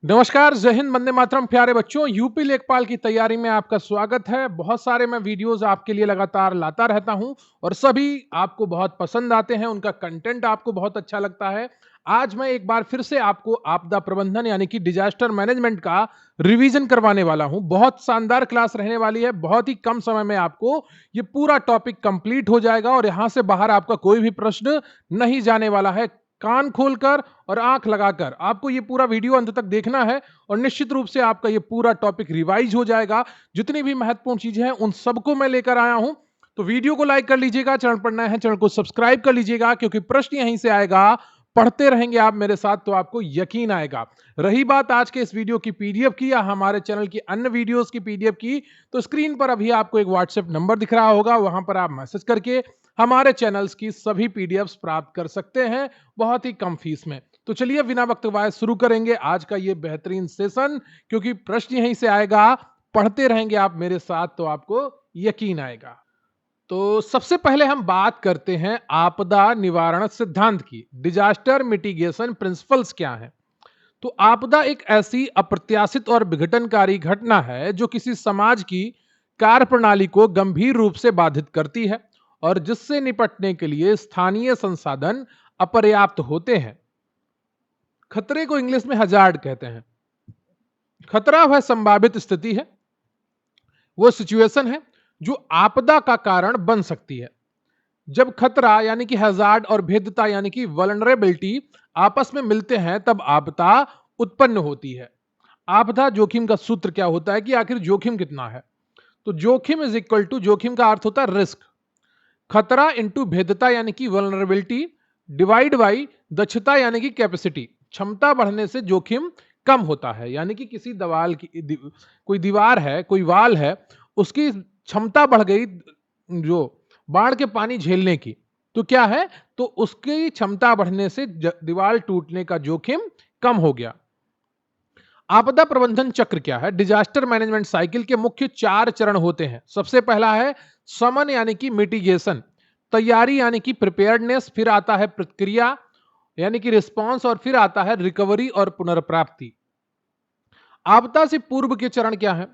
नमस्कार, जय हिंद, वंदे मातरम। प्यारे बच्चों, यूपी लेखपाल की तैयारी में आपका स्वागत है। बहुत सारे मैं वीडियोस आपके लिए लगातार लाता रहता हूं और सभी आपको बहुत पसंद आते हैं, उनका कंटेंट आपको बहुत अच्छा लगता है। आज मैं एक बार फिर से आपको आपदा प्रबंधन यानी कि डिजास्टर मैनेजमेंट का रिवीजन करवाने वाला हूं। बहुत शानदार क्लास रहने वाली है। बहुत ही कम समय में आपको ये पूरा टॉपिक कंप्लीट हो जाएगा और यहां से बाहर आपका कोई भी प्रश्न नहीं जाने वाला है। कान खोलकर और आंख लगाकर आपको ये पूरा वीडियो अंत तक देखना है और निश्चित रूप से आपका ये पूरा टॉपिक रिवाइज हो जाएगा। जितनी भी महत्वपूर्ण चीजें हैं उन सबको मैं लेकर आया हूं। तो वीडियो को लाइक कर लीजिएगा, चैनल पर नए हैं चैनल को सब्सक्राइब कर लीजिएगा, क्योंकि प्रश्न यहीं से आएगा। पढ़ते रहेंगे आप मेरे साथ तो आपको यकीन आएगा। रही बात आज के इस वीडियो की पीडीएफ की या हमारे चैनल की अन्य वीडियोस की पीडीएफ की, तो स्क्रीन पर अभी आपको एक व्हाट्सएप नंबर दिख रहा होगा, वहां पर आप मैसेज करके हमारे चैनल्स की सभी पीडीएफ्स प्राप्त कर सकते हैं बहुत ही कम फीस में। तो चलिए बिना वक्त गवाए शुरू करेंगे आज का ये बेहतरीन सेशन, क्योंकि प्रश्न यहीं से आएगा। पढ़ते रहेंगे आप मेरे साथ तो आपको यकीन आएगा। तो सबसे पहले हम बात करते हैं आपदा निवारण सिद्धांत की। डिजास्टर मिटिगेशन प्रिंसिपल्स क्या है? तो आपदा एक ऐसी अप्रत्याशित और विघटनकारी घटना है जो किसी समाज की कार्यप्रणाली को गंभीर रूप से बाधित करती है और जिससे निपटने के लिए स्थानीय संसाधन अपर्याप्त होते हैं। खतरे को इंग्लिश में हजार्ड कहते हैं। खतरा वह संभावित स्थिति है, वो सिचुएशन है जो आपदा का कारण बन सकती है। जब खतरा यानी कि हैजार्ड और भेद्यता यानी कि वल्नरेबिलिटी आपस में मिलते हैं तब आपदा उत्पन्न होती है। आपदा जोखिम का सूत्र क्या होता है कि आखिर जोखिम कितना है? तो जोखिम इज इक्वल टू, जोखिम का अर्थ होता है रिस्क, खतरा इंटू भेद्यता यानी कि वल्नरेबिलिटी डिवाइड बाई दक्षता यानी कि कैपेसिटी। क्षमता बढ़ने से जोखिम कम होता है, यानी कि किसी कोई दीवार है, कोई वाल है, उसकी क्षमता बढ़ गई जो बाढ़ के पानी झेलने की, तो क्या है, तो उसकी क्षमता बढ़ने से दीवार टूटने का जोखिम कम हो गया। आपदा प्रबंधन चक्र क्या है? डिजास्टर मैनेजमेंट साइकिल के मुख्य 4 चरण होते हैं। सबसे पहला है समन यानी कि मिटिगेशन, तैयारी यानी कि प्रिपेयर्डनेस, फिर आता है प्रतिक्रिया यानी कि रिस्पांस, और फिर आता है रिकवरी और पुनर्प्राप्ति। आपदा से पूर्व के चरण क्या है?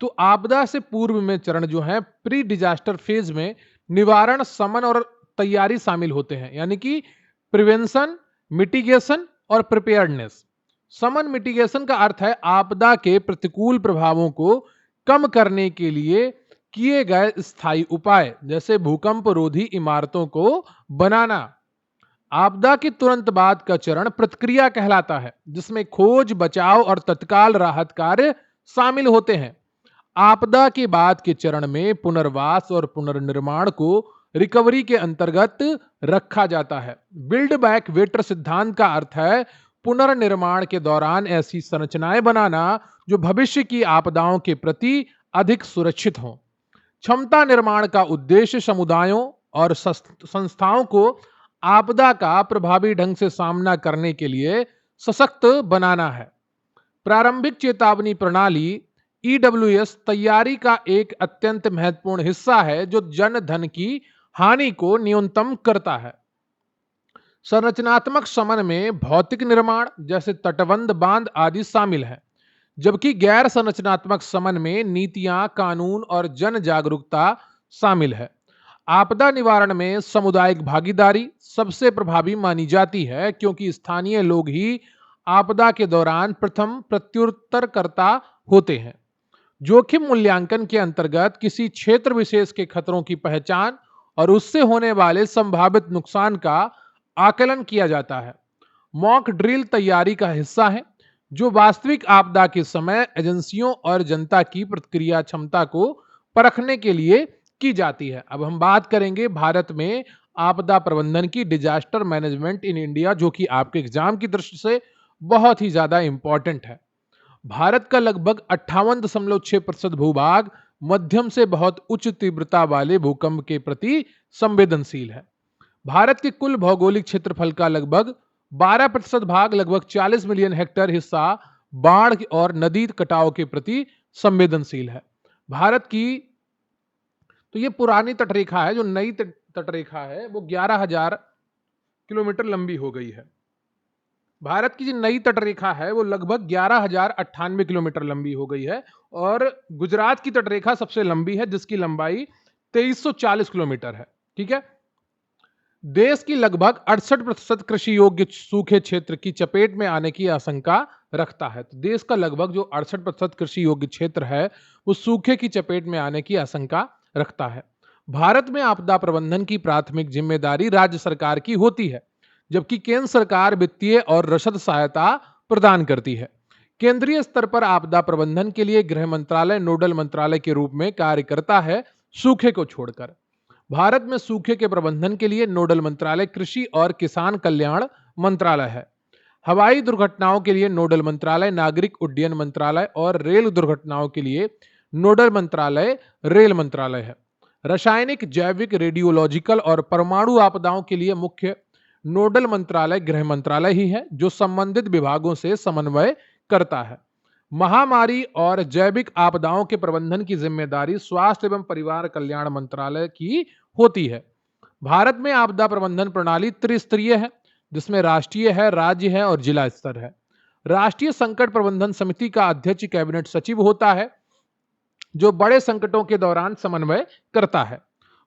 तो आपदा से पूर्व में चरण जो है प्री डिजास्टर फेज में निवारण, समन और तैयारी शामिल होते हैं, यानी कि प्रिवेंशन, मिटिगेशन और प्रिपेयर्डनेस। समन मिटिगेशन का अर्थ है आपदा के प्रतिकूल प्रभावों को कम करने के लिए किए गए स्थायी उपाय, जैसे भूकंप रोधी इमारतों को बनाना। आपदा के तुरंत बाद का चरण प्रतिक्रिया कहलाता है, जिसमें खोज, बचाव और तत्काल राहत कार्य शामिल होते हैं। आपदा के बाद के चरण में पुनर्वास और पुनर्निर्माण को रिकवरी के अंतर्गत रखा जाता है। बिल्ड बैक बेटर सिद्धांत का अर्थ है पुनर्निर्माण के दौरान ऐसी संरचनाएं बनाना जो भविष्य की आपदाओं के प्रति अधिक सुरक्षित हों। क्षमता निर्माण का उद्देश्य समुदायों और संस्थाओं को आपदा का प्रभावी ढंग से सामना करने के लिए सशक्त बनाना है। प्रारंभिक चेतावनी प्रणाली ईडब्ल्यूएस तैयारी का एक अत्यंत महत्वपूर्ण हिस्सा है जो जन धन की हानि को न्यूनतम करता है। संरचनात्मक समन में भौतिक निर्माण जैसे तटबंध, बांध आदि शामिल है, जबकि गैर संरचनात्मक समन में नीतियां, कानून और जन जागरूकता शामिल है। आपदा निवारण में सामुदायिक भागीदारी सबसे प्रभावी मानी जाती है, क्योंकि स्थानीय लोग ही आपदा के दौरान प्रथम प्रत्युत्तरकर्ता होते हैं। जोखिम मूल्यांकन के अंतर्गत किसी क्षेत्र विशेष के खतरों की पहचान और उससे होने वाले संभावित नुकसान का आकलन किया जाता है। मॉक ड्रिल तैयारी का हिस्सा है, जो वास्तविक आपदा के समय एजेंसियों और जनता की प्रतिक्रिया क्षमता को परखने के लिए की जाती है। अब हम बात करेंगे भारत में आपदा प्रबंधन की, डिजास्टर मैनेजमेंट इन इंडिया, जो कि आपके एग्जाम की दृष्टि से बहुत ही ज्यादा इंपॉर्टेंट है। भारत का लगभग 58.6% भूभाग मध्यम से बहुत उच्च तीव्रता वाले भूकंप के प्रति संवेदनशील है। भारत के कुल भौगोलिक क्षेत्रफल का लगभग 12% भाग, लगभग 40 मिलियन हेक्टेयर हिस्सा बाढ़ और नदी कटाव के प्रति संवेदनशील है। भारत की तो ये पुरानी तटरेखा है, जो नई तटरेखा है वो 11,000 किलोमीटर लंबी हो गई है। भारत की जो नई तटरेखा है वो लगभग 11,098 किलोमीटर लंबी हो गई है और गुजरात की तटरेखा सबसे लंबी है जिसकी लंबाई 2340 किलोमीटर है। ठीक है। देश की लगभग 68% कृषि योग्य सूखे क्षेत्र की चपेट में आने की आशंका रखता है। तो देश का लगभग जो 68% कृषि योग्य क्षेत्र है वो सूखे की चपेट में आने की आशंका रखता है। भारत में आपदा प्रबंधन की प्राथमिक जिम्मेदारी राज्य सरकार की होती है, जबकि केंद्र सरकार वित्तीय और रसद सहायता प्रदान करती है। केंद्रीय स्तर पर आपदा प्रबंधन के लिए गृह मंत्रालय नोडल मंत्रालय के रूप में कार्य करता है, सूखे को छोड़कर। भारत में सूखे के प्रबंधन के लिए नोडल मंत्रालय कृषि और किसान कल्याण मंत्रालय है। हवाई दुर्घटनाओं के लिए नोडल मंत्रालय नागरिक उड्डयन मंत्रालय और रेल दुर्घटनाओं के लिए नोडल मंत्रालय रेल मंत्रालय है। रासायनिक, जैविक, रेडियोलॉजिकल और परमाणु आपदाओं के लिए मुख्य नोडल मंत्रालय गृह मंत्रालय ही है, जो संबंधित विभागों से समन्वय करता है। महामारी और जैविक आपदाओं के प्रबंधन की जिम्मेदारी स्वास्थ्य एवं परिवार कल्याण मंत्रालय की होती है। भारत में आपदा प्रबंधन प्रणाली त्रिस्तरीय है, जिसमें राष्ट्रीय है, राज्य है और जिला स्तर है। राष्ट्रीय संकट प्रबंधन समिति का अध्यक्ष कैबिनेट सचिव होता है, जो बड़े संकटों के दौरान समन्वय करता है।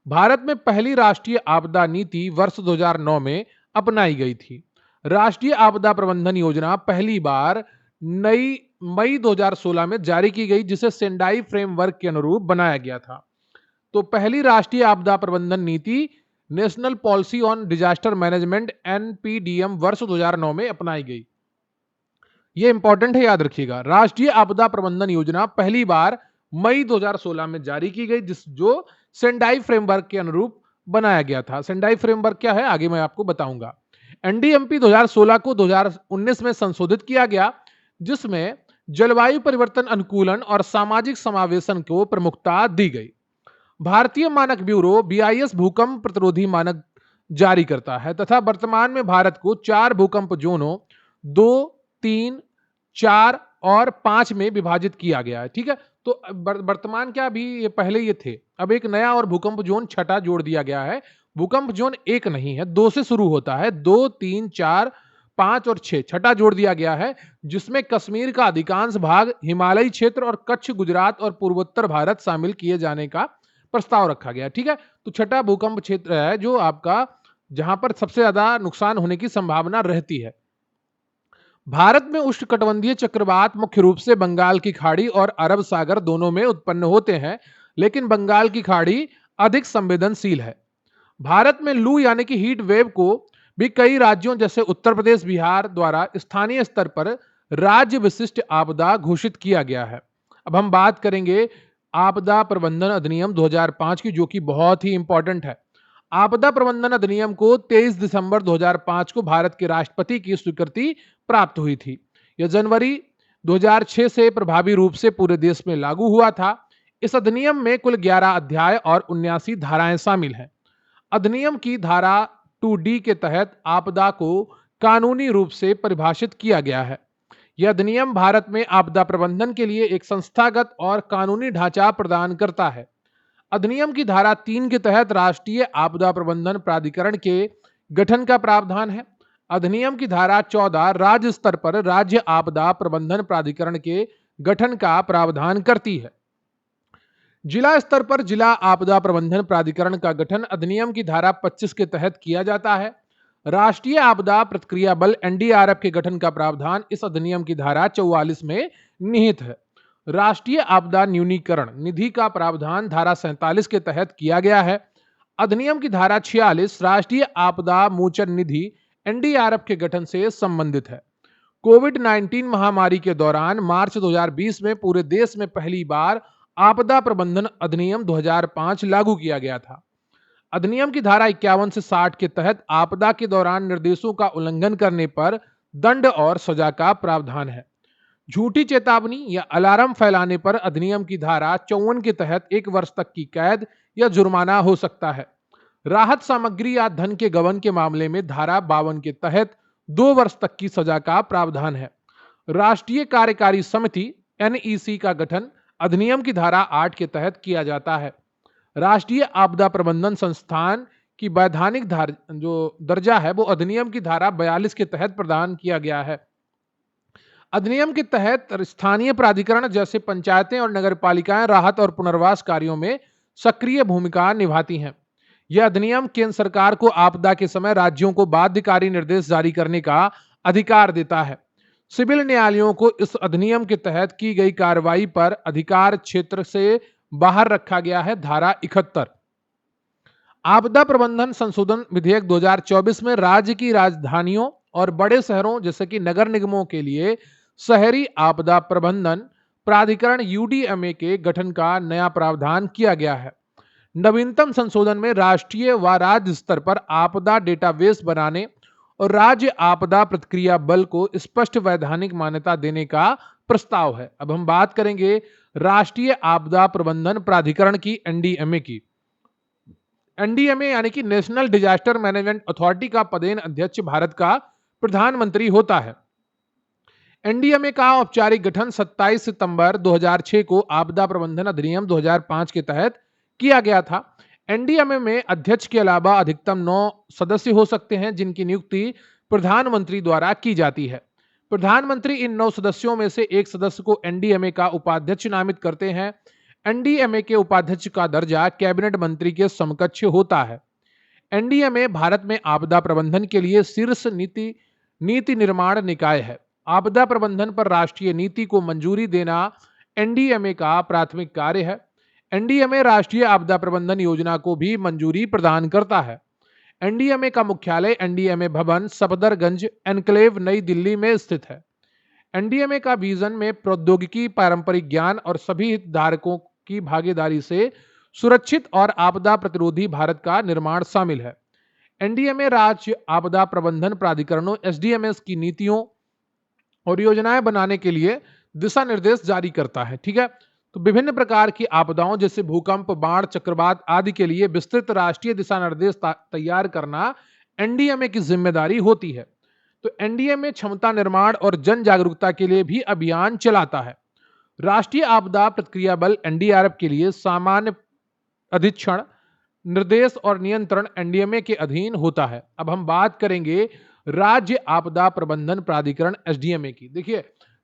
भारत में पहली राष्ट्रीय आपदा नीति वर्ष 2009 में अपनाई गई थी। राष्ट्रीय आपदा प्रबंधन योजना पहली बार नई मई 2016 में जारी की गई, जिसे सेंडाई फ्रेमवर्क के अनुरूप बनाया गया था। तो पहली राष्ट्रीय आपदा प्रबंधन नीति national policy on disaster management NPDM वर्ष 2009 में अपनाई गई। यह इंपॉर्टेंट है, याद रखिएगा। राष्ट्रीय आपदा प्रबंधन योजना पहली बार मई 2016 में जारी की गई, जो सेंडाई फ्रेमवर्क के अनुरूप बनाया गया था। सेंडाई फ्रेमवर्क क्या है आगे मैं आपको बताऊंगा। एनडीएमपी 2016 को 2019 में संशोधित किया गया, जिसमें जलवायु परिवर्तन अनुकूलन और सामाजिक समावेशन को प्रमुखता दी गई। भारतीय मानक ब्यूरो बीआईएस भूकंप प्रतिरोधी मानक जारी करता है तथा वर्तमान में भारत को 4 भूकंप जोनों 2, 3, 4 और 5 में विभाजित किया गया है। ठीक है। तो वर्तमान क्या, अभी ये पहले ये थे, अब एक नया और भूकंप जोन छठा जोड़ दिया गया है। भूकंप जोन 1 नहीं है, 2 से शुरू होता है। 2, 3, 4, 5 और 6 छठा जोड़ दिया गया है, जिसमें कश्मीर का अधिकांश भाग, हिमालयी क्षेत्र और कच्छ, गुजरात और पूर्वोत्तर भारत शामिल किए जाने का प्रस्ताव रखा गया। ठीक है। तो छठा भूकंप क्षेत्र है जो आपका, जहां पर सबसे ज्यादा नुकसान होने की संभावना रहती है। भारत में उष्णकटिबंधीय चक्रवात मुख्य रूप से बंगाल की खाड़ी और अरब सागर दोनों में उत्पन्न होते हैं, लेकिन बंगाल की खाड़ी अधिक संवेदनशील है। भारत में लू यानी कि हीट वेव को भी कई राज्यों जैसे उत्तर प्रदेश, बिहार द्वारा स्थानीय स्तर पर राज्य विशिष्ट आपदा घोषित किया गया है। अब हम बात करेंगे आपदा प्रबंधन अधिनियम 2005 की, जो कि बहुत ही इंपॉर्टेंट है। आपदा प्रबंधन अधिनियम को 23 दिसंबर 2005 को भारत के राष्ट्रपति की स्वीकृति प्राप्त हुई थी। यह जनवरी 2006 से प्रभावी रूप से पूरे देश में लागू हुआ था। इस अधिनियम में कुल 11 अध्याय और 79 धाराएं शामिल हैं। अधिनियम की धारा 2D के तहत आपदा को कानूनी रूप से परिभाषित किया गया है। यह अधिनियम भारत में आपदा प्रबंधन के लिए एक संस्थागत और कानूनी ढांचा प्रदान करता है। अधिनियम की धारा 3 के तहत राष्ट्रीय आपदा प्रबंधन प्राधिकरण के गठन का प्रावधान है। अधिनियम की धारा 14 राज्य स्तर पर राज्य आपदा प्रबंधन प्राधिकरण के गठन का प्रावधान करती है। जिला स्तर पर जिला आपदा प्रबंधन प्राधिकरण का गठन अधिनियम की धारा 25 के तहत किया जाता है। राष्ट्रीय आपदा प्रतिक्रिया बल एनडीआरएफ के गठन का प्रावधान इस अधिनियम की धारा 44 में निहित है। राष्ट्रीय आपदा न्यूनीकरण निधि का प्रावधान धारा 47 के तहत किया गया है। अधिनियम की धारा 46 राष्ट्रीय आपदा मोचन निधि एनडीआरएफ के गठन से संबंधित है। कोविड-19 महामारी के दौरान मार्च 2020 में पूरे देश में पहली बार आपदा प्रबंधन अधिनियम 2005 लागू किया गया था। अधिनियम की धारा 51 से 60 के तहत आपदा के दौरान निर्देशों का उल्लंघन करने पर दंड और सजा का प्रावधान है। झूठी चेतावनी या अलार्म फैलाने पर अधिनियम की धारा 54 के तहत 1 वर्ष तक की कैद या जुर्माना हो सकता है। राहत सामग्री या धन के गबन के मामले में धारा 52 के तहत 2 वर्ष तक की सजा का प्रावधान है। राष्ट्रीय कार्यकारी समिति एनईसी का गठन अधिनियम की धारा 8 के तहत किया जाता है। राष्ट्रीय आपदा प्रबंधन संस्थान कि वैधानिक जो दर्जा है वो अधिनियम की धारा 42 के तहत प्रदान किया गया है। अधिनियम के तहत स्थानीय प्राधिकरण जैसे पंचायतें और नगरपालिकाएं राहत और पुनर्वास कार्यों में सक्रिय भूमिका निभाती हैं। यह अधिनियम केंद्र सरकार को आपदा के समय राज्यों को बाध्यकारी निर्देश जारी करने का अधिकार देता है। सिविल न्यायालयों को इस अधिनियम के तहत की गई कार्रवाई पर अधिकार क्षेत्र से बाहर रखा गया है। धारा 71 आपदा प्रबंधन संशोधन विधेयक 2024 में राज्य की राजधानियों और बड़े शहरों जैसे कि नगर निगमों के लिए शहरी आपदा प्रबंधन प्राधिकरण यूडीएमए के गठन का नया प्रावधान किया गया है। नवीनतम संशोधन में राष्ट्रीय व राज्य स्तर पर आपदा डेटाबेस बनाने और राज्य आपदा प्रतिक्रिया बल को स्पष्ट वैधानिक मान्यता देने का प्रस्ताव है। अब हम बात करेंगे राष्ट्रीय आपदा प्रबंधन प्राधिकरण की, एनडीएमए की। एनडीएमए यानी कि नेशनल डिजास्टर मैनेजमेंट अथॉरिटी का पदेन अध्यक्ष भारत का प्रधानमंत्री होता है। एनडीएमए का औपचारिक गठन 27 सितंबर 2006 को आपदा प्रबंधन अधिनियम 2005 के तहत किया गया था। एनडीएमए में अध्यक्ष के अलावा अधिकतम 9 सदस्य हो सकते हैं, जिनकी नियुक्ति प्रधानमंत्री द्वारा की जाती है। प्रधानमंत्री इन 9 सदस्यों में से एक सदस्य को एनडीएमए का उपाध्यक्ष नामित करते हैं। एनडीएमए के उपाध्यक्ष का दर्जा कैबिनेट मंत्री के समकक्ष होता है। एनडीएमए भारत में आपदा प्रबंधन के लिए शीर्ष नीति निर्माण निकाय है। आपदा प्रबंधन पर राष्ट्रीय नीति को मंजूरी देना एनडीएमए का प्राथमिक कार्य है। एनडीएमए राष्ट्रीय आपदा प्रबंधन योजना को भी मंजूरी प्रदान करता है। एनडीएमए का मुख्यालय एनडीएमए भवन सफदरगंज एनक्लेव नई दिल्ली में स्थित है। एनडीएमए का विजन में प्रौद्योगिकी, पारंपरिक ज्ञान और सभी हितधारकों की भागीदारी से सुरक्षित और आपदा प्रतिरोधी भारत का निर्माण शामिल है। एनडीएमए राज्य आपदा प्रबंधन प्राधिकरणों एसडीएमएस की नीतियों और योजनाएं बनाने के लिए दिशा निर्देश जारी करता है। ठीक है, तो विभिन्न प्रकार की आपदाओं जैसे भूकंप, बाढ़, चक्रवात आदि के लिए विस्तृत राष्ट्रीय दिशा निर्देश तैयार करना एनडीएमए की जिम्मेदारी होती है। तो एनडीएमए क्षमता निर्माण और जन जागरूकता के लिए भी अभियान चलाता है। राष्ट्रीय आपदा प्रतिक्रिया बल एनडीआरएफ के लिए सामान्य अधीक्षण, निर्देश और नियंत्रण एनडीएमए के अधीन होता है। अब हम बात करेंगे राज्य आपदा प्रबंधन प्राधिकरण एसडीएमए की। देखिए,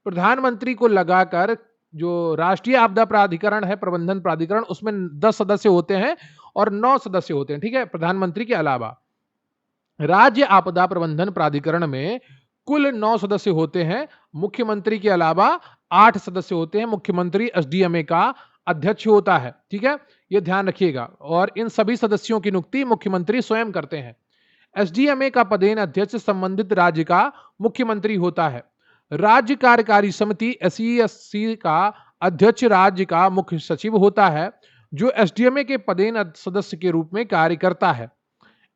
प्रधानमंत्री को लगाकर जो राष्ट्रीय आपदा प्राधिकरण है, प्रबंधन प्राधिकरण, उसमें 10 सदस्य होते हैं और 9 सदस्य होते हैं। ठीक है, प्रधानमंत्री के अलावा राज्य आपदा प्रबंधन प्राधिकरण में कुल 9 सदस्य होते हैं। मुख्यमंत्री के अलावा 8 सदस्य होते हैं। मुख्यमंत्री एसडीएमए का अध्यक्ष होता है। ठीक है, यह ध्यान रखिएगा। और इन सभी सदस्यों की नियुक्ति मुख्यमंत्री स्वयं करते हैं। एसडीएमए का पदेन अध्यक्ष संबंधित राज्य का मुख्यमंत्री होता है। राज्य कार्यकारी समिति एसईएससी का अध्यक्ष राज्य का मुख्य सचिव होता है, जो एसडीएमए के पदेन सदस्य के रूप में कार्य करता है।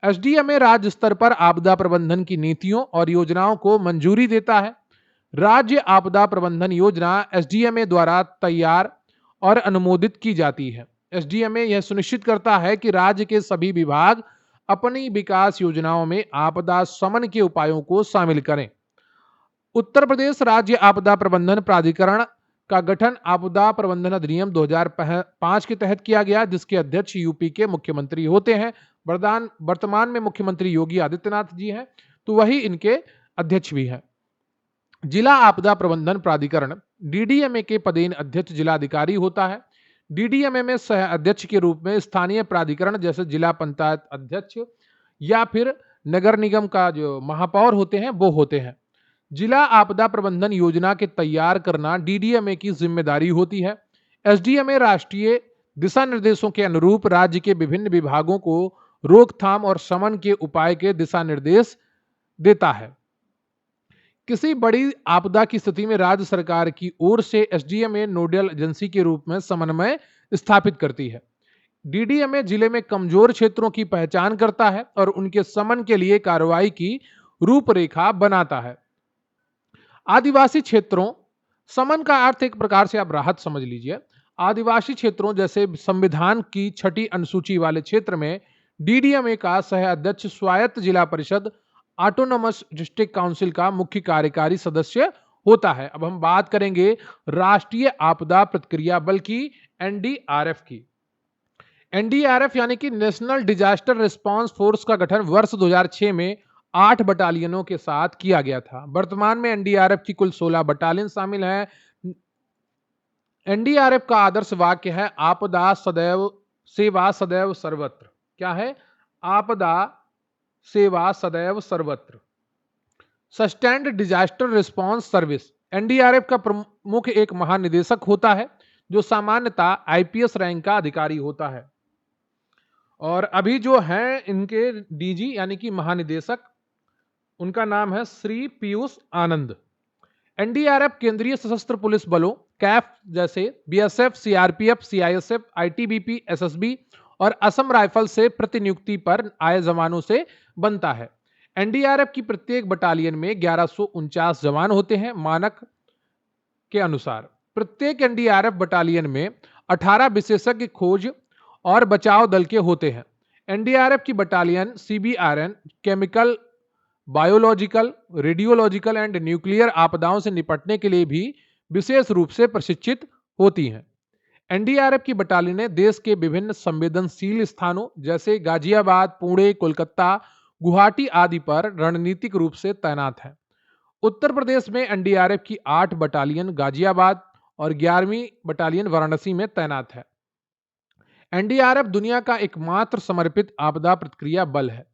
एसडीएमए राज्य स्तर पर आपदा प्रबंधन की नीतियों और योजनाओं को मंजूरी देता है। राज्य आपदा प्रबंधन योजना एसडीएमए द्वारा तैयार और अनुमोदित की जाती है। एसडीएमए यह सुनिश्चित करता है कि राज्य के सभी विभाग अपनी विकास योजनाओं में आपदा शमन के उपायों को शामिल करें। उत्तर प्रदेश राज्य आपदा प्रबंधन प्राधिकरण का गठन आपदा प्रबंधन अधिनियम 2005 के तहत किया गया, जिसके अध्यक्ष यूपी के मुख्यमंत्री होते हैं। वर्तमान में मुख्यमंत्री योगी आदित्यनाथ जी हैं, तो वही इनके अध्यक्ष भी हैं। जिला आपदा प्रबंधन प्राधिकरण डीडीएमए के पदेन अध्यक्ष जिलाधिकारी होता है। डीडीएमए में सह अध्यक्ष के रूप में स्थानीय प्राधिकरण जैसे जिला पंचायत अध्यक्ष या फिर नगर निगम का जो महापौर होते हैं वो होते हैं। जिला आपदा प्रबंधन योजना के तैयार करना डीडीएमए की जिम्मेदारी होती है। एसडीएमए राष्ट्रीय दिशा निर्देशों के अनुरूप राज्य के विभिन्न विभागों को रोकथाम और शमन के उपाय के दिशा निर्देश देता है। किसी बड़ी आपदा की स्थिति में राज्य सरकार की ओर से एसडीएमए नोडल एजेंसी के रूप में समन्वय स्थापित करती है। डीडीएमए जिले में कमजोर क्षेत्रों की पहचान करता है और उनके शमन के लिए कार्रवाई की रूपरेखा बनाता है। आदिवासी क्षेत्रों, शमन का अर्थ एक प्रकार से आप राहत समझ लीजिए। आदिवासी क्षेत्रों जैसे संविधान की 6ठी अनुसूची वाले क्षेत्र में डीडीएमए का सह अध्यक्ष स्वायत्त जिला परिषद ऑटोनोमस डिस्ट्रिक्ट काउंसिल का मुख्य कार्यकारी सदस्य होता है। अब हम बात करेंगे राष्ट्रीय आपदा प्रतिक्रिया बल की, एनडीआरएफ की। एनडीआरएफ यानी कि नेशनल डिजास्टर रिस्पांस फोर्स का गठन वर्ष 2006 में 8 बटालियनों के साथ किया गया था। वर्तमान में एनडीआरएफ की कुल 16 बटालियन शामिल हैं। एनडीआरएफ का आदर्श वाक्य है आपदा सदैव सेवा सदैव सर्वत्र। क्या है? आपदा सेवा सदैव सर्वत्र। Sustained disaster response service. NDRF का प्रमुख एक महानिदेशक होता है जो सामान्यतः आईपीएस रैंक का अधिकारी होता है। और अभी जो हैं इनके डीजी यानी कि महानिदेशक, उनका नाम है श्री पीयूष आनंद। एनडीआरएफ केंद्रीय सशस्त्र पुलिस बलों कैफ जैसे BSF, CRPF, CISF, ITBP, SSB और असम राइफल से प्रतिनियुक्ति पर आए जवानों से बनता है। एनडीआरएफ की प्रत्येक बटालियन में 1149 जवान होते हैं। मानक के अनुसार प्रत्येक एनडीआरएफ बटालियन में 18 विशेषज्ञ खोज और बचाव दल के होते हैं। एनडीआरएफ की battalion CBRN chemical, biological, radiological and nuclear आपदाओं से निपटने के लिए भी विशेष रूप से प्रशिक्षित होती हैं। एनडीआरएफ की बटालियनें देश के विभिन्न संवेदनशील स्थानों जैसे गाजियाबाद, पुणे, कोलकाता, गुवाहाटी आदि पर रणनीतिक रूप से तैनात हैं। उत्तर प्रदेश में एनडीआरएफ की 8 बटालियन गाजियाबाद और 11वीं बटालियन वाराणसी में तैनात है। एनडीआरएफ दुनिया का एकमात्र समर्पित आपदा प्रतिक्रिया बल है।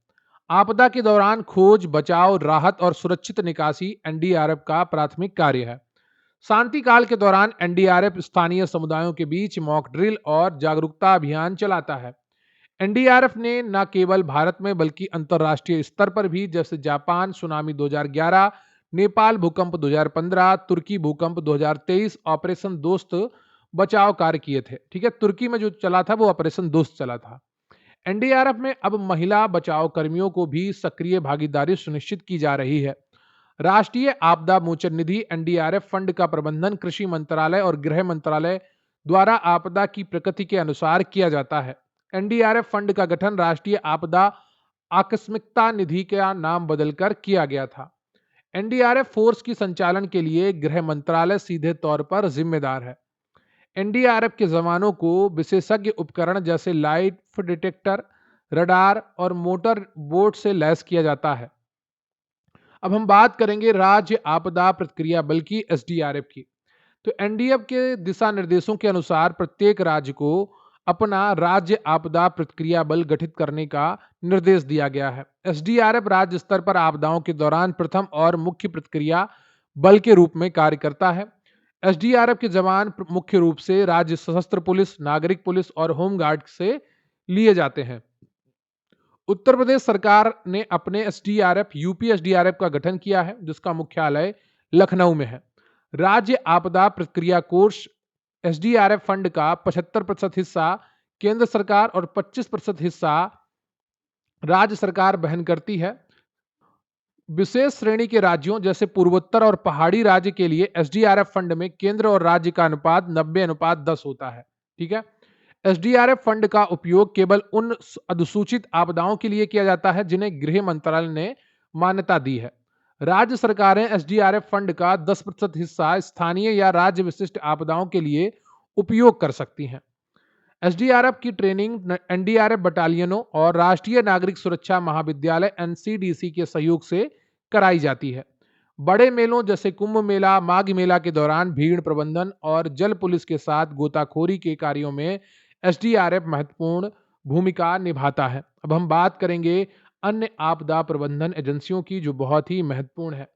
आपदा के दौरान खोज, बचाव, राहत और सुरक्षित निकासी एनडीआरएफ का प्राथमिक कार्य है। शांति काल के दौरान एनडीआरएफ स्थानीय समुदायों के बीच मॉक ड्रिल और जागरूकता अभियान चलाता है। एनडीआरएफ ने न केवल भारत में बल्कि अंतर्राष्ट्रीय स्तर पर भी, जैसे जापान सुनामी 2011, नेपाल भूकंप 2015, तुर्की भूकंप 2023, ऑपरेशन दोस्त बचाव कार्य किए थे। ठीक है, तुर्की में जो चला था वो ऑपरेशन दोस्त चला था। एनडीआरएफ में अब महिला बचाव कर्मियों को भी सक्रिय भागीदारी सुनिश्चित की जा रही है। राष्ट्रीय आपदा मोचन निधि एनडीआरएफ फंड का प्रबंधन कृषि मंत्रालय और गृह मंत्रालय द्वारा आपदा की प्रकृति के अनुसार किया जाता है। एनडीआरएफ फंड का गठन राष्ट्रीय आपदा आकस्मिकता निधि का नाम बदलकर किया गया था। एनडीआरएफ फोर्स की संचालन के लिए गृह मंत्रालय सीधे तौर पर जिम्मेदार है। एनडीआरएफ के जवानों को विशेषज्ञ उपकरण जैसे लाइट डिटेक्टर, रडार और मोटर बोट से लैस किया जाता है। अब हम बात करेंगे राज्य आपदा प्रतिक्रिया बल की, एसडीआरएफ की। तो एनडीएफ के दिशा निर्देशों के अनुसार प्रत्येक राज्य को अपना राज्य आपदा प्रतिक्रिया बल गठित करने का निर्देश दिया गया है। एसडीआरएफ राज्य स्तर पर आपदाओं के दौरान प्रथम और मुख्य प्रतिक्रिया बल के रूप में कार्य करता है। एसडीआरएफ के जवान मुख्य रूप से राज्य सशस्त्र पुलिस, नागरिक पुलिस और होमगार्ड से लिए जाते हैं। उत्तर प्रदेश सरकार ने अपने एसडीआरएफ यूपी एसडीआरएफ का गठन किया है, जिसका मुख्यालय लखनऊ में है। राज्य आपदा प्रतिक्रिया कोष एसडीआरएफ फंड का 75% हिस्सा केंद्र सरकार और 25% हिस्सा राज्य सरकार वहन करती है। विशेष श्रेणी के राज्यों जैसे पूर्वोत्तर और पहाड़ी राज्य के लिए एसडीआरएफ फंड में केंद्र और राज्य का अनुपात 90:10 होता है। ठीक है, एसडीआरएफ फंड का उपयोग केवल उन अधिसूचित आपदाओं के लिए किया जाता है जिन्हें गृह मंत्रालय ने मान्यता दी है। राज्य सरकारें एसडीआरएफ फंड का 10% हिस्सा स्थानीय या राज्य विशिष्ट आपदाओं के लिए उपयोग कर सकती हैं। एसडीआरएफ की ट्रेनिंग एनडीआरएफ बटालियनों और राष्ट्रीय नागरिक सुरक्षा महाविद्यालय एनसीडीसी के सहयोग से कराई जाती है। बड़े मेलों जैसे कुंभ मेला, माघ मेला के दौरान भीड़ प्रबंधन और जल पुलिस के साथ गोताखोरी के कार्यों में एसडीआरएफ महत्वपूर्ण भूमिका निभाता है। अब हम बात करेंगे अन्य आपदा प्रबंधन एजेंसियों की, जो बहुत ही महत्वपूर्ण है।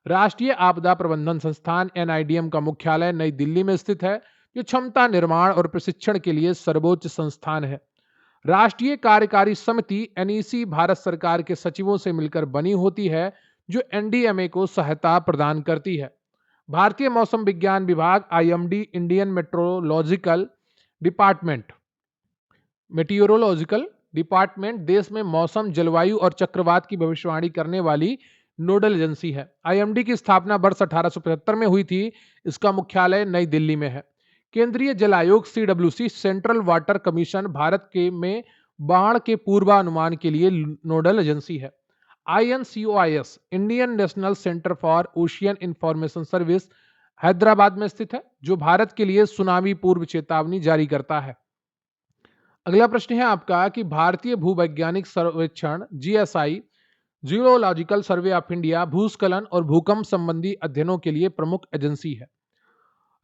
राष्ट्रीय आपदा प्रबंधन संस्थान एनआईडीएम का मुख्यालय नई दिल्ली में स्थित है, जो क्षमता निर्माण और प्रशिक्षण के लिए सर्वोच्च संस्थान है। राष्ट्रीय कार्यकारी समिति एनईसी भारत सरकार के सचिवों से मिलकर बनी होती है, जो एनडीएमए को सहायता प्रदान करती है। भारतीय मौसम विज्ञान विभाग आईएमडी, इंडियन मेटीओरोलॉजिकल डिपार्टमेंट देश में मौसम, जलवायु और चक्रवात की भविष्यवाणी करने वाली नोडल एजेंसी है। आईएमडी की स्थापना वर्ष 1875 में हुई थी। इसका मुख्यालय नई दिल्ली में है। केंद्रीय जल आयोग CWC, central water commission, Bharat के में बाढ़ के पूर्वानुमान के लिए नोडल एजेंसी है। INCOIS, Indian national centre for ocean information service, Hyderabad में स्थित है, जो भारत के लिए सुनामी पूर्व चेतावनी जारी करता है। अगला प्रश्न है आपका कि भारतीय भूवैज्ञानिक सर्वेक्षण GSI geological survey of India भूस्खलन और भूकंप संबंधी अध्ययनों के लिए प्रमुख एजेंसी है।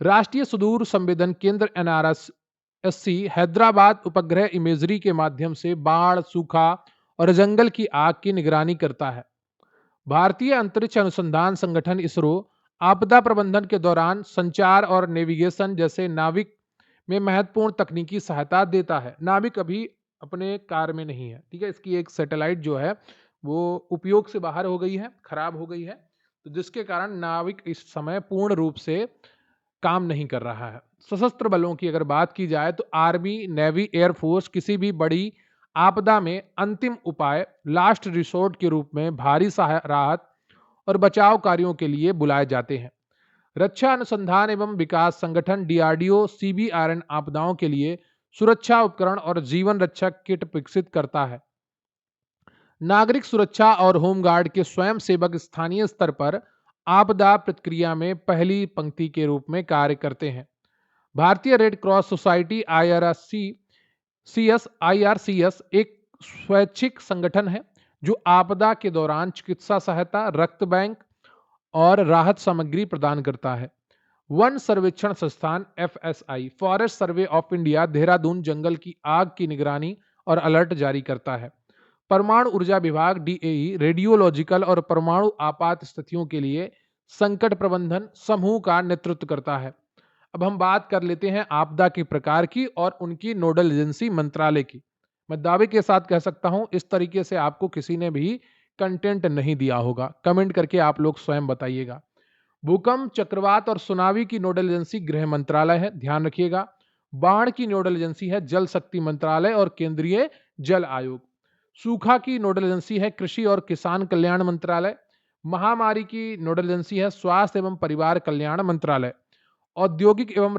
राष्ट्रीय सुदूर संवेदन केंद्र एनआरएससी हैदराबाद उपग्रह इमेजरी के माध्यम से बाढ़, सूखा और जंगल की आग की निगरानी करता है। भारतीय अंतरिक्ष अनुसंधान संगठन इसरो आपदा प्रबंधन के दौरान संचार और नेविगेशन जैसे नाविक में महत्वपूर्ण तकनीकी सहायता देता है। नाविक अभी अपने कार्य में नहीं है, ठीक है। इसकी एक सैटेलाइट जो है वो उपयोग से बाहर हो गई है, खराब हो गई है, तो जिसके कारण नाविक इस समय पूर्ण रूप से काम नहीं कर रहा है। सशस्त्र बलों की अगर बात की जाए तो आर्मी, नेवी, एयरफोर्स किसी भी बड़ी आपदा में अंतिम उपाय, लास्ट रिसोर्ट के रूप में भारी राहत और बचाव कार्यों के लिए बुलाए जाते हैं। रक्षा अनुसंधान एवं विकास संगठन डीआरडीओ सीबीआरएन आपदाओं के लिए सुरक्षा उपकरण और जीवन रक्षक किट विकसित करता है। नागरिक सुरक्षा और होमगार्ड के स्वयंसेवक स्थानीय स्तर पर आपदा प्रतिक्रिया में पहली पंक्ति के रूप में कार्य करते हैं। भारतीय रेड क्रॉस सोसाइटी आईआरसीएस एक स्वैच्छिक संगठन है जो आपदा के दौरान चिकित्सा सहायता, रक्त बैंक और राहत सामग्री प्रदान करता है। वन सर्वेक्षण संस्थान FSI forest survey of India Dehradun जंगल की आग की निगरानी और अलर्ट जारी करता है। परमाणु ऊर्जा विभाग डीएई रेडियोलॉजिकल और परमाणु आपात स्थितियों के लिए संकट प्रबंधन समूह का नेतृत्व करता है। अब हम बात कर लेते हैं आपदा के प्रकार की और उनकी नोडल एजेंसी मंत्रालय की। मैं दावे के साथ कह सकता हूं इस तरीके से आपको किसी ने भी कंटेंट नहीं दिया होगा। कमेंट करके आप लोग स्वयं बताइएगा। भूकंप, चक्रवात और सुनामी की नोडल एजेंसी गृह मंत्रालय है, ध्यान रखिएगा। बाढ़ की नोडल एजेंसी है जल शक्ति मंत्रालय और केंद्रीय जल आयोग। सूखा की नोडल एजेंसी है कृषि और किसान कल्याण मंत्रालय। महामारी की नोडल एजेंसी है स्वास्थ्य एवं परिवार कल्याण मंत्रालय। औद्योगिक एवं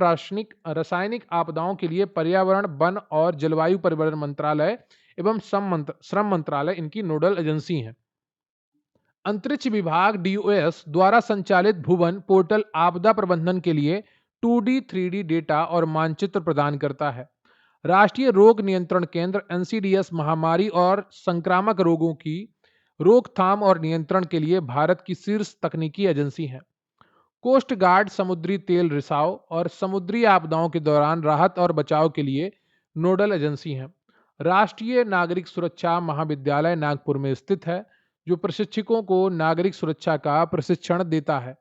रासायनिक आपदाओं के लिए पर्यावरण, वन और जलवायु परिवर्तन मंत्रालय एवं श्रम मंत्रालय इनकी नोडल एजेंसी हैं। अंतरिक्ष विभाग डीओएस द्वारा संचालित भुवन पोर्टल आपदा प्रबंधन के लिए 2D 3D डेटा और मानचित्र प्रदान करता है। राष्ट्रीय रोग नियंत्रण केंद्र एनसीडीएस महामारी और संक्रामक रोगों की रोकथाम और नियंत्रण के लिए भारत की शीर्ष तकनीकी एजेंसी है। कोस्ट गार्ड समुद्री तेल रिसाव और समुद्री आपदाओं के दौरान राहत और बचाव के लिए नोडल एजेंसी है। राष्ट्रीय नागरिक सुरक्षा महाविद्यालय नागपुर में स्थित है जो प्रशिक्षकों को नागरिक सुरक्षा का प्रशिक्षण देता है।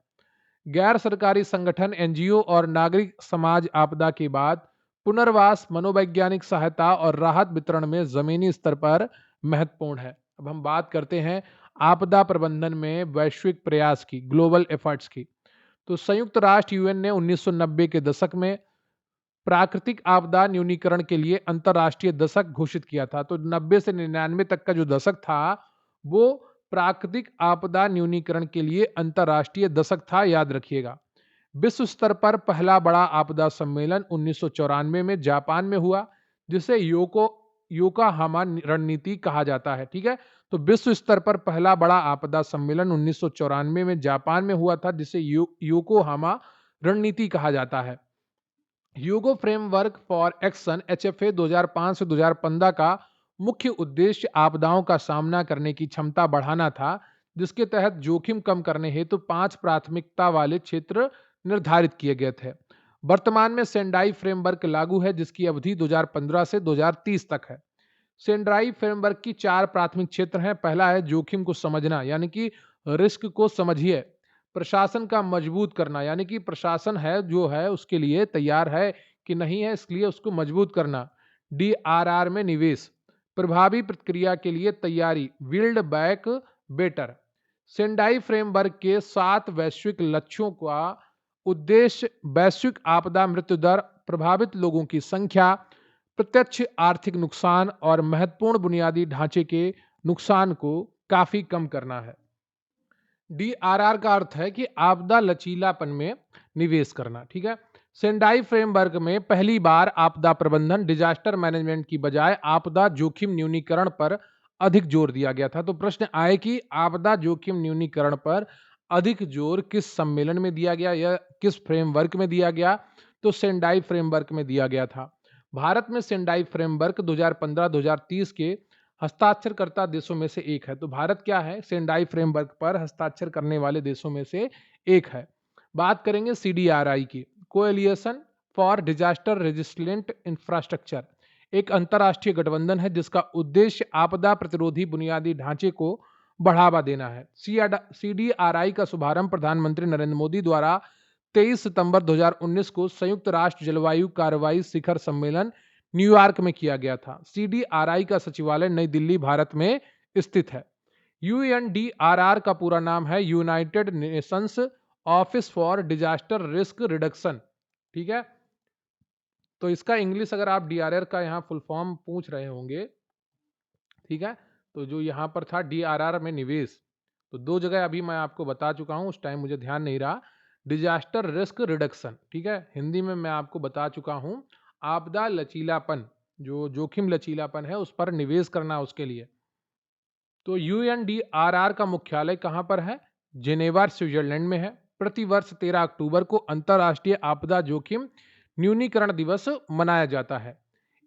गैर सरकारी संगठन एनजीओ और नागरिक समाज आपदा के बाद पुनर्वास, मनोवैज्ञानिक सहायता और राहत वितरण में जमीनी स्तर पर महत्वपूर्ण है। अब हम बात करते हैं आपदा प्रबंधन में वैश्विक प्रयास की, ग्लोबल एफर्ट्स की। तो संयुक्त राष्ट्र यूएन ने 1990 के दशक में प्राकृतिक आपदा न्यूनीकरण के लिए अंतरराष्ट्रीय दशक घोषित किया था। तो 90 से 99 तक का जो दशक था वो प्राकृतिक आपदा न्यूनीकरण के लिए अंतरराष्ट्रीय दशक था, याद रखिएगा। विश्व स्तर पर पहला बड़ा आपदा सम्मेलन 1994 में जापान में हुआ जिसे योकोहामा रणनीति कहा जाता है, ठीक है। तो विश्व स्तर पर पहला बड़ा आपदा सम्मेलन 1994 में जापान में हुआ था जिसे योकोहामा रणनीति कहा जाता है। ह्यूगो फ्रेमवर्क फॉर एक्शन एचएफए 2005 से 2015 का मुख्य उद्देश्य आपदाओं का सामना करने की क्षमता बढ़ाना था, जिसके तहत जोखिम कम करने हेतु 5 प्राथमिकता वाले क्षेत्र निर्धारित किए गए थे। वर्तमान में सेंडाई फ्रेमवर्क लागू है जिसकी अवधि 2015 से 2030 तक है। सेंडाई फ्रेमवर्क की 4 प्राथमिक क्षेत्र हैं। पहला है जोखिम को समझना, यानी कि रिस्क को समझिए। प्रशासन का मजबूत करना, यानी कि प्रशासन है जो है उसके लिए तैयार है कि नहीं है, इसलिए उसको मजबूत करना। डीआरआर में निवेश, प्रभावी प्रतिक्रिया के लिए तैयारी, build back better. Sendai framework के 7 वैश्विक लक्ष्यों का उद्देश्य वैश्विक आपदा मृत्यु दर, प्रभावित लोगों की संख्या, प्रत्यक्ष आर्थिक नुकसान और महत्वपूर्ण बुनियादी ढांचे के नुकसान को काफी कम करना है। डीआरआर का अर्थ है कि आपदा लचीलापन में निवेश करना, ठीक है। सेंडाई फ्रेमवर्क में पहली बार आपदा प्रबंधन, डिजास्टर मैनेजमेंट की बजाय आपदा जोखिम न्यूनीकरण पर अधिक जोर दिया गया था। तो प्रश्न आए कि आपदा जोखिम न्यूनीकरण पर अधिक जोर किस सम्मेलन में दिया गया या किस फ्रेमवर्क में दिया गया? तो सेंडाई फ्रेमवर्क में दिया गया था। भारत में सेंडाई फ्रेमवर्क 2015-2030 के हस्ताक्षरकर्ता देशों में से एक है। तो भारत क्या है, सेंडाई फ्रेमवर्क पर हस्ताक्षर करने वाले देशों में से एक है। बात करेंगे सीडीआरआई की, coalition for disaster resistant infrastructure, एक अंतर्राष्ट्रीय गठबंधन है जिसका उद्देश्य आपदा प्रतिरोधी बुनियादी ढांचे को बढ़ावा देना है। सीडीआरआई का शुभारंभ प्रधानमंत्री नरेंद्र मोदी द्वारा 23 सितंबर 2019 को संयुक्त राष्ट्र जलवायु कार्रवाई शिखर सम्मेलन न्यूयॉर्क में किया गया था। सीडीआरआई का सचिवालय नई दिल्ली, भारत में स्थित है। यूएनडीआरआर का पूरा नाम है United Nations office for disaster risk reduction. ठीक है, तो इसका इंग्लिश अगर आप डीआरआर का यहाँ फुल फॉर्म पूछ रहे होंगे, ठीक है, तो जो यहाँ पर था डीआरआर में निवेश, तो दो जगह अभी मैं आपको बता चुका हूँ, उस टाइम मुझे ध्यान नहीं रहा। डिजास्टर रिस्क रिडक्शन, ठीक है, हिंदी में मैं आपको बता चुका हूँ, आपदा लचीलापन, जो जोखिम लचीलापन है उस पर निवेश करना उसके लिए। तो यूएनडीआरआर का मुख्यालय कहाँ पर है? जेनेवा, स्विट्जरलैंड में है। प्रतिवर्ष 13 अक्टूबर को अंतर्राष्ट्रीय आपदा जोखिम न्यूनीकरण दिवस मनाया जाता है।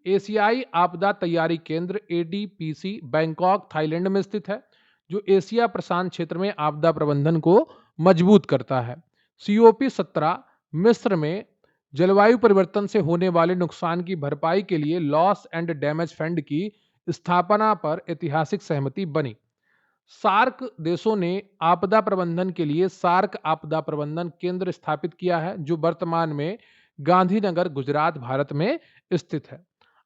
एशियाई आपदा तैयारी केंद्र एडीपीसी बैंकॉक, थाईलैंड में स्थित है, जो एशिया प्रशांत क्षेत्र में आपदा प्रबंधन को मजबूत करता है। सीओपी 17 मिस्र में जलवायु परिवर्तन से होने वाले नुकसान की भरपाई के लिए लॉस एंड डैमेज फंड की स्थापना पर ऐतिहासिक सहमति बनी। सार्क देशों ने आपदा प्रबंधन के लिए सार्क आपदा प्रबंधन केंद्र स्थापित किया है, जो वर्तमान में गांधीनगर, गुजरात, भारत में स्थित है।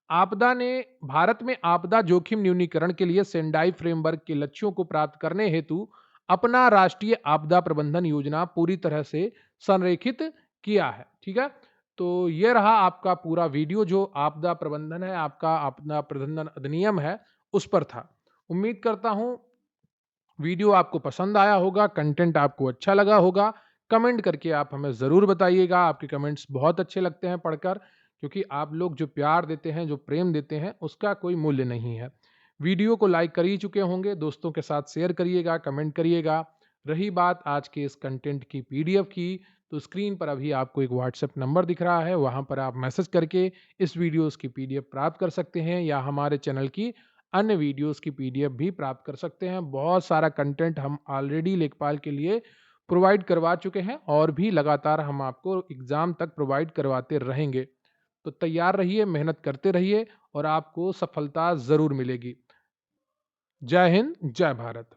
आपदा ने भारत में आपदा जोखिम न्यूनीकरण के लिए सेंडाई फ्रेमवर्क के लक्ष्यों को प्राप्त करने हेतु अपना राष्ट्रीय आपदा प्रबंधन योजना पूरी तरह से संरेखित किया है। ठीक है, तो ये रहा आपका पूरा वीडियो, जो आपदा प्रबंधन है, आपका आपदा प्रबंधन अधिनियम है, उस पर था। उम्मीद करता हूं वीडियो आपको पसंद आया होगा, कंटेंट आपको अच्छा लगा होगा। कमेंट करके आप हमें ज़रूर बताइएगा, आपके कमेंट्स बहुत अच्छे लगते हैं पढ़कर, क्योंकि आप लोग जो प्यार देते हैं, जो प्रेम देते हैं, उसका कोई मूल्य नहीं है। वीडियो को लाइक कर ही चुके होंगे, दोस्तों के साथ शेयर करिएगा, कमेंट करिएगा। रही बात आज के इस कंटेंट की पीडीएफ की, तो स्क्रीन पर अभी आपको एक व्हाट्सएप नंबर दिख रहा है, वहाँ पर आप मैसेज करके इस वीडियोज़ की पीडीएफ प्राप्त कर सकते हैं, या हमारे चैनल की अन्य वीडियोस की पीडीएफ भी प्राप्त कर सकते हैं। बहुत सारा कंटेंट हम ऑलरेडी लेखपाल के लिए प्रोवाइड करवा चुके हैं, और भी लगातार हम आपको एग्ज़ाम तक प्रोवाइड करवाते रहेंगे। तो तैयार रहिए, मेहनत करते रहिए, और आपको सफलता ज़रूर मिलेगी। जय हिंद, जय भारत।